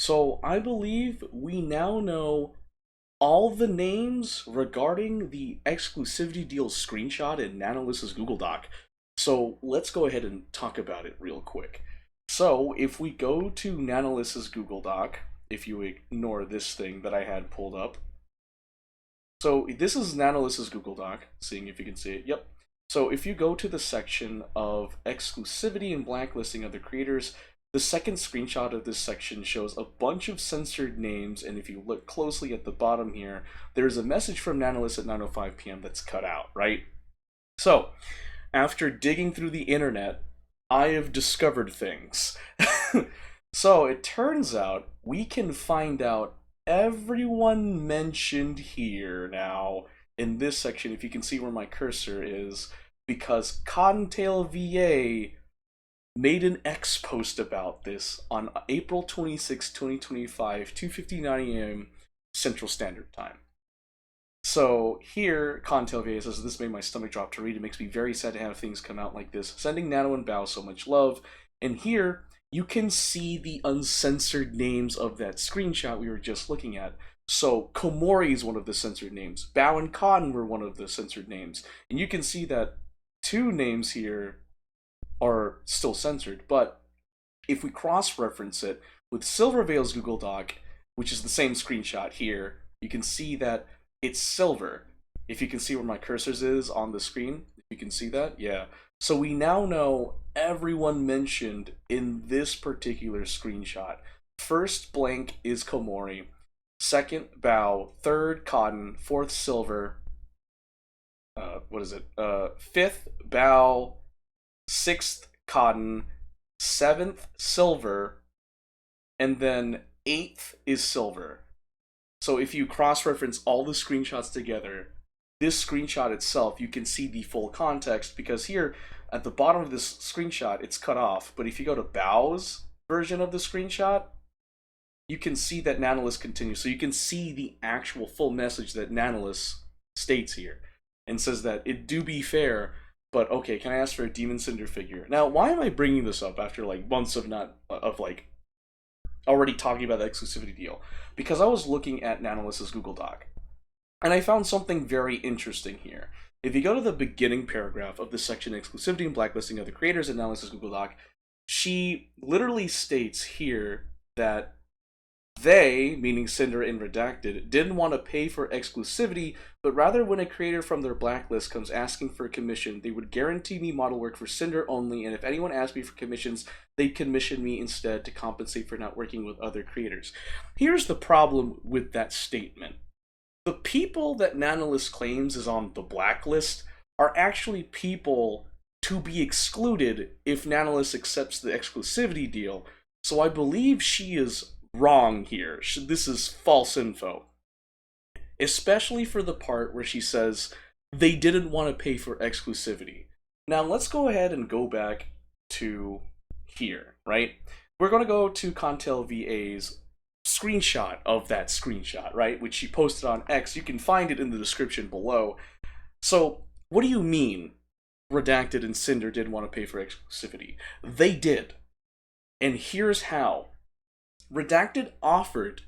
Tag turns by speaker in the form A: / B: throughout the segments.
A: So I believe we now know all the names regarding the exclusivity deal screenshot in Nanoless's Google Doc. So let's go ahead and talk about it real quick. So if we go to Nanoless's Google Doc, if you ignore this thing that I had pulled up. So this is Nanoless's Google Doc, seeing if you can see it. Yep. So if you go to the section of exclusivity and blacklisting of the creators, the second screenshot of this section shows a bunch of censored names, and if you look closely at the bottom here, there's a message from Nanoless at 9:05 p.m. that's cut out, right? So, after digging through the internet, I have discovered things. So, it turns out we can find out everyone mentioned here now in this section, if you can see where my cursor is, because CottontailVA made an X post about this on April 26, 2025, 2:59 a.m. Central Standard Time. So here, CottontailVA says, "This made my stomach drop to read. It makes me very sad to have things come out like this. Sending Nano and Bao so much love." And here, you can see the uncensored names of that screenshot we were just looking at. So Komori is one of the censored names. Bao and Cotton were one of the censored names. And you can see that two names here are still censored, but if we cross-reference it with Silvervale's Google Doc, which is the same screenshot here, you can see that it's silver. If you can see where my cursors is on the screen, if you can see that, yeah. So we now know everyone mentioned in this particular screenshot. First blank is Komori, second Bao, third Cotton, fourth Silver, fifth Bao, sixth Cotton, seventh Silver, and then eighth is Silver. So if you cross-reference all the screenshots together, this screenshot itself, you can see the full context, because here at the bottom of this screenshot, it's cut off. But if you go to Bao's version of the screenshot, you can see that Nanoless continues. So you can see the actual full message that Nanoless states here and says that it do be fair, but okay, can I ask for a Demon Cinder figure? Now, why am I bringing this up after like months of already talking about the exclusivity deal? Because I was looking at Nanoless's Google Doc, and I found something very interesting here. If you go to the beginning paragraph of the section exclusivity and blacklisting of the creators in Nanoless's Google Doc, she literally states here that they, meaning Sinder and Redacted, didn't want to pay for exclusivity, but rather when a creator from their blacklist comes asking for a commission, they would guarantee me model work for Sinder only, and if anyone asked me for commissions, they'd commission me instead to compensate for not working with other creators. Here's the problem with that statement. The people that Nanoless claims is on the blacklist are actually people to be excluded if Nanoless accepts the exclusivity deal, so I believe she is wrong here. This is false info. Especially for the part where she says they didn't want to pay for exclusivity. Now let's go ahead and go back to here, right? We're going to go to CottontailVA's screenshot of that screenshot, right? Which she posted on X. You can find it in the description below. So what do you mean Redacted and Sinder didn't want to pay for exclusivity? They did. And here's how. Redacted offered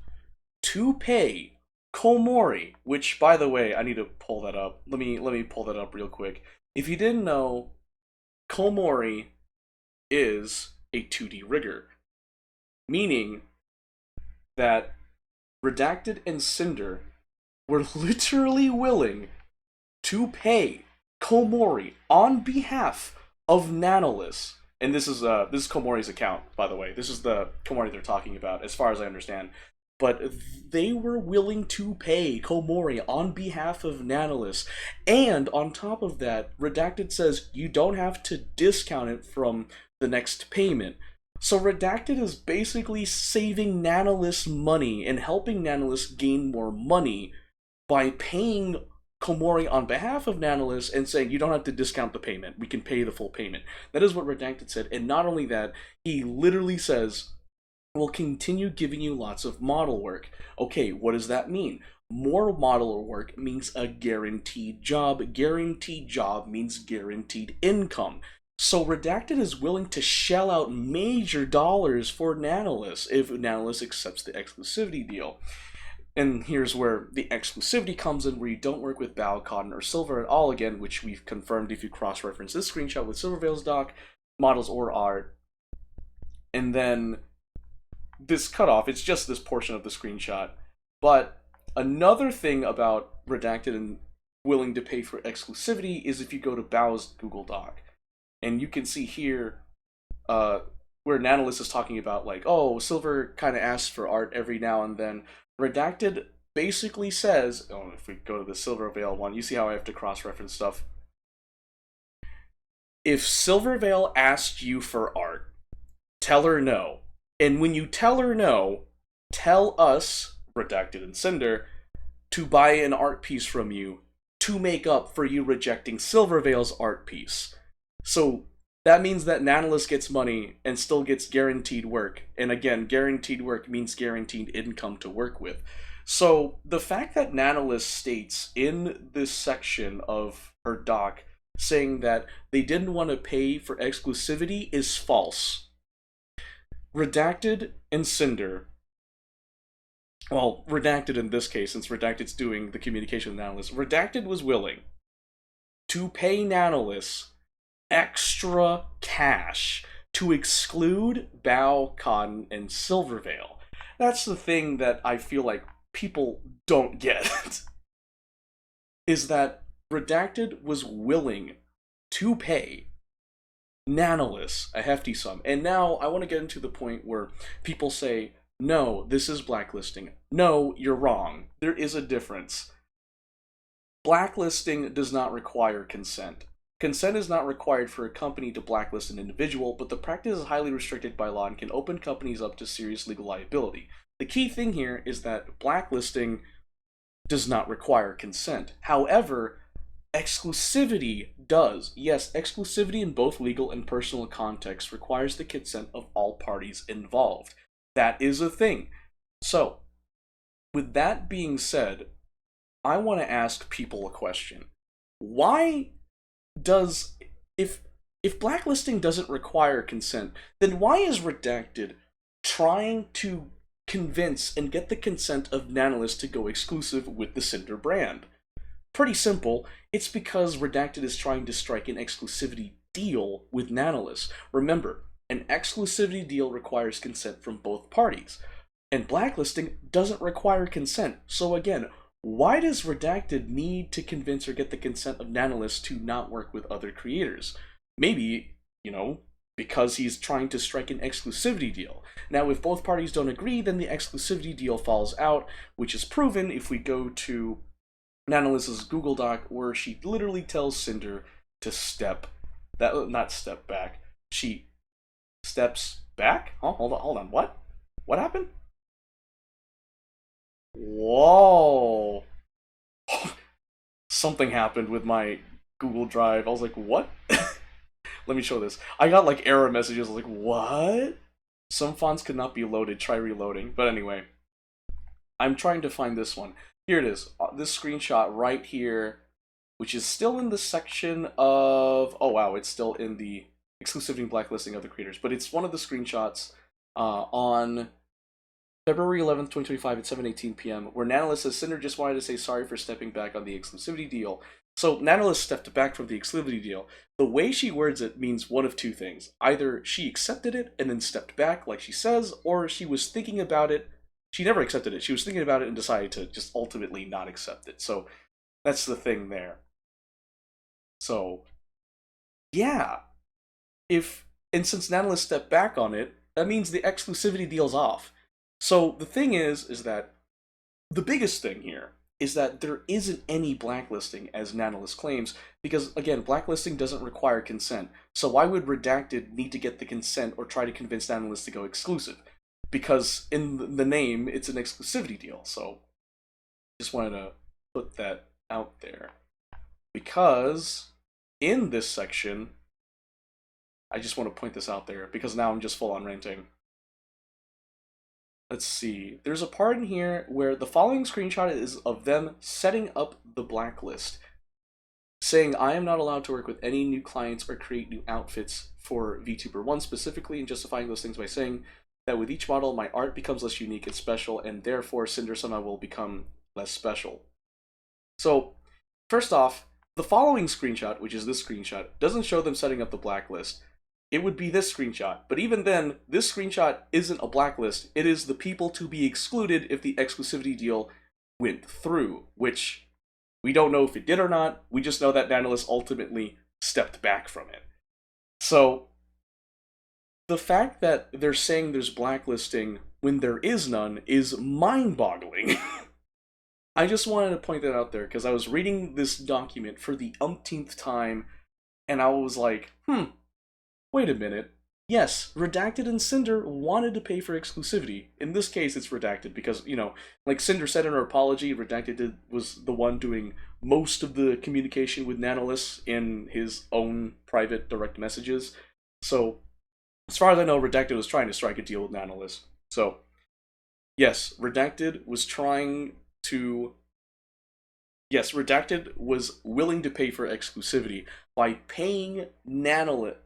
A: to pay Komori, which, by the way, I need to pull that up. Let me pull that up real quick. If you didn't know, Komori is a 2D rigger, meaning that Redacted and Sinder were literally willing to pay Komori on behalf of Nanoless. And this is Komori's account, by the way. This is the Komori they're talking about, as far as I understand. But they were willing to pay Komori on behalf of Nanoless. And on top of that, Redacted says you don't have to discount it from the next payment. So Redacted is basically saving Nanoless money and helping Nanoless gain more money by paying Komori on behalf of Nanoless and saying you don't have to discount the payment, we can pay the full payment. That is what Redacted said. And not only that, he literally says we'll continue giving you lots of model work. Okay, what does that mean? More model work means a guaranteed job. Guaranteed job means guaranteed income. So Redacted is willing to shell out major dollars for Nanoless if Nanoless accepts the exclusivity deal. And here's where the exclusivity comes in, where you don't work with Bao, Cotton, or Silver at all again, which we've confirmed if you cross-reference this screenshot with Silvervale's doc, models, or art. And then this cutoff, it's just this portion of the screenshot. But another thing about Redacted and willing to pay for exclusivity is if you go to Bao's Google Doc. And you can see here where Nanoless is talking about, like, oh, Silver kind of asks for art every now and then. Redacted basically says, oh, if we go to the Silvervale one, you see how I have to cross-reference stuff. If Silvervale asked you for art, tell her no. And when you tell her no, tell us, Redacted and Sinder, to buy an art piece from you to make up for you rejecting Silvervale's art piece. So that means that Nanoless gets money and still gets guaranteed work. And again, guaranteed work means guaranteed income to work with. So the fact that Nanoless states in this section of her doc saying that they didn't want to pay for exclusivity is false. Redacted and Sinder, well, Redacted in this case, since Redacted's doing the communication with Nanoless, Redacted was willing to pay Nanoless extra cash to exclude Bao, Cotton, and Silvervale. That's the thing that I feel like people don't get. Is that Redacted was willing to pay Nanoless a hefty sum. And now I want to get into the point where people say, no, this is blacklisting. No, you're wrong. There is a difference. Blacklisting does not require consent. Consent is not required for a company to blacklist an individual, but the practice is highly restricted by law and can open companies up to serious legal liability. The key thing here is that blacklisting does not require consent. However, exclusivity does. Yes, exclusivity in both legal and personal contexts requires the consent of all parties involved. That is a thing. So, with that being said, I want to ask people a question. Why does, if blacklisting doesn't require consent, then why is Redacted trying to convince and get the consent of Nanoless to go exclusive with the Sinder brand? Pretty simple. It's because Redacted is trying to strike an exclusivity deal with Nanoless. Remember, an exclusivity deal requires consent from both parties, and blacklisting doesn't require consent. So again, why does Redacted need to convince or get the consent of Nanoless to not work with other creators? Maybe, because he's trying to strike an exclusivity deal. Now, if both parties don't agree, then the exclusivity deal falls out, which is proven if we go to Nanoless's Google Doc, where she literally tells Sinder to not step back. She steps back? Huh? Hold on, what? What happened? Whoa. Something happened with my Google Drive. I was like, what? Let me show this. I got like error messages. I was like, what? Some fonts could not be loaded. Try reloading. But anyway, I'm trying to find this one. Here it is. This screenshot right here, which is still in the section of... Oh, wow. It's still in the exclusivity and blacklisting of the creators. But it's one of the screenshots on February 11th, 2025 at 7:18 p.m. where Nanoless says Sinder just wanted to say sorry for stepping back on the exclusivity deal. So Nanoless stepped back from the exclusivity deal. The way she words it means one of two things. Either she accepted it and then stepped back like she says, or she was thinking about it. She never accepted it. She was thinking about it and decided to just ultimately not accept it. So that's the thing there. So, yeah. And since Nanoless stepped back on it, that means the exclusivity deal's off. So the thing is that the biggest thing here is that there isn't any blacklisting, as Nanoless claims, because, again, blacklisting doesn't require consent. So why would Redacted need to get the consent or try to convince Nanoless to go exclusive? Because in the name, it's an exclusivity deal. So just wanted to put that out there. Because in this section, I just want to point this out there, because now I'm just full on ranting. Let's see. There's a part in here where the following screenshot is of them setting up the blacklist. saying I am not allowed to work with any new clients or create new outfits for VTuber 1 specifically, and justifying those things by saying that with each model, my art becomes less unique and special, and therefore Cinder somehow will become less special. So, first off, the following screenshot, which is this screenshot, doesn't show them setting up the blacklist. It would be this screenshot, but even then, this screenshot isn't a blacklist. It is the people to be excluded if the exclusivity deal went through, which we don't know if it did or not. We just know that Nanoless ultimately stepped back from it. So, the fact that they're saying there's blacklisting when there is none is mind-boggling. I just wanted to point that out there because I was reading this document for the umpteenth time, and I was like, wait a minute. Yes, Redacted and Cinder wanted to pay for exclusivity. In this case, it's Redacted because, like Cinder said in her apology, Redacted was the one doing most of the communication with Nanoless in his own private direct messages. So, as far as I know, Redacted was trying to strike a deal with Nanoless. So, yes, Redacted was willing to pay for exclusivity by paying Nanoless.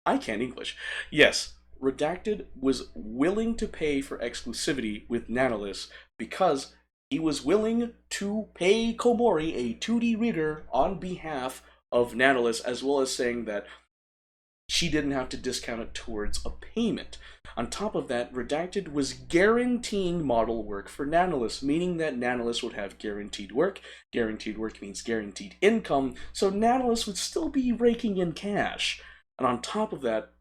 A: I can't English. Yes, Redacted was willing to pay for exclusivity with Nanoless because he was willing to pay Komori, a 2D reader, on behalf of Nanoless, as well as saying that she didn't have to discount it towards a payment. On top of that, Redacted was guaranteeing model work for Nanoless, meaning that Nanoless would have guaranteed work. Guaranteed work means guaranteed income, so Nanoless would still be raking in cash. And on top of that,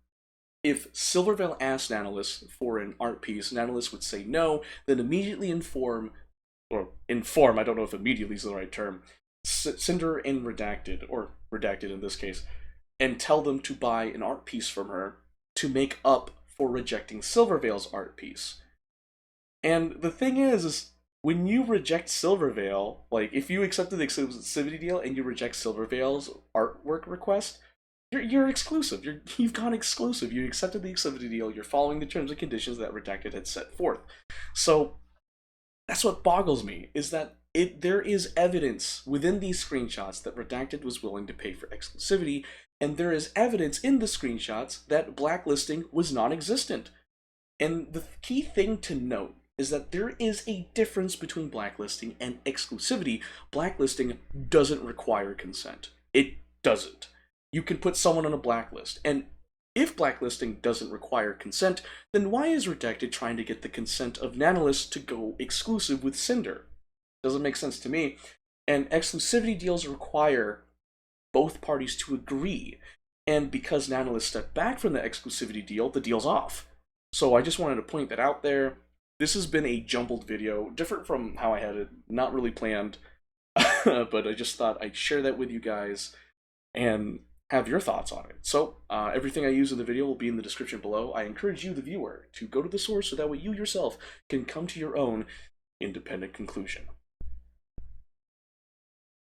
A: if Silvervale asked Nanoless for an art piece, Nanoless would say no, then immediately inform, I don't know if immediately is the right term, Cinder and Redacted, or Redacted in this case, and tell them to buy an art piece from her to make up for rejecting Silvervale's art piece. And the thing is when you reject Silvervale, like if you accepted the exclusivity deal and you reject Silvervale's artwork request, you're exclusive. You've gone exclusive. You accepted the exclusivity deal. You're following the terms and conditions that Redacted had set forth. So that's what boggles me, is that there is evidence within these screenshots that Redacted was willing to pay for exclusivity, and there is evidence in the screenshots that blacklisting was non-existent. And the key thing to note is that there is a difference between blacklisting and exclusivity. Blacklisting doesn't require consent. It doesn't. You can put someone on a blacklist, and if blacklisting doesn't require consent, then why is Redacted trying to get the consent of Nanoless to go exclusive with Cinder? Doesn't make sense to me. And exclusivity deals require both parties to agree, and because Nanoless stepped back from the exclusivity deal, the deal's off. So I just wanted to point that out there. This has been a jumbled video, different from how I had it, not really planned, but I just thought I'd share that with you guys and have your thoughts on it. So, everything I use in the video will be in the description below. I encourage you, the viewer, to go to the source so that way you yourself can come to your own independent conclusion.